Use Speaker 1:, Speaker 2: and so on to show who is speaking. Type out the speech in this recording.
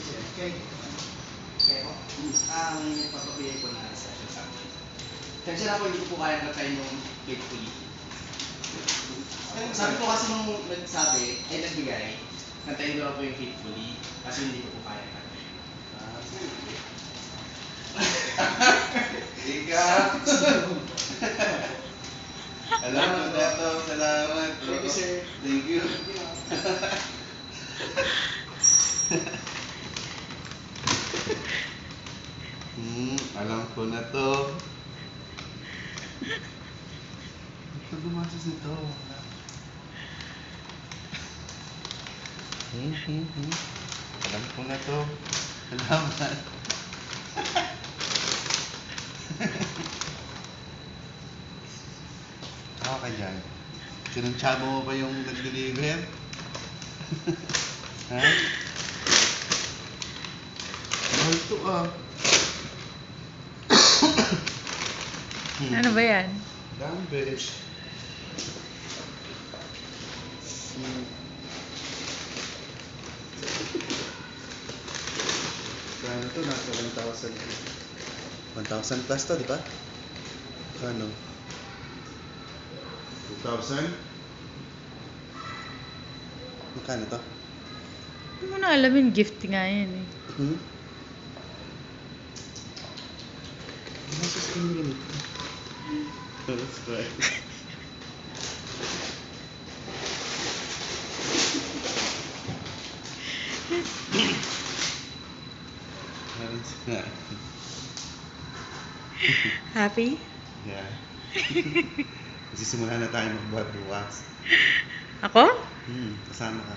Speaker 1: Okay. Kaya po, ang papapili ko na session sa akin. Kasi na po, hindi ko po kaya kantayin yung faithfully. Sabi ko kasi nung nagsabi, ay nagbigay, kantayin ko lang po yung faithfully, kasi hindi ko po kaya kantayin.
Speaker 2: Ikaw! Alam mo na ito, salamat.
Speaker 1: Thank you, sir.
Speaker 2: Thank you. Alam ko na to. Ito gumastos nito. Alam ko na to. Salamat. Ako ka dyan. Sinuntsabo mo pa yung nag-deliver? Ha? Mahal to ah.
Speaker 3: Ano ba yan?
Speaker 2: Dumbbells. Kano to? Nasa 1,000. 1,000 plus to, di ba? Kano? 2,000? Magkano to?
Speaker 3: Hindi mo na alam yung gift nga yan eh.
Speaker 2: Nasa skin ganito. That's right.
Speaker 3: Happy?
Speaker 2: Yeah. Magsisimula na tayo magbuhat bukas.
Speaker 3: Ako?
Speaker 2: Kasama ka.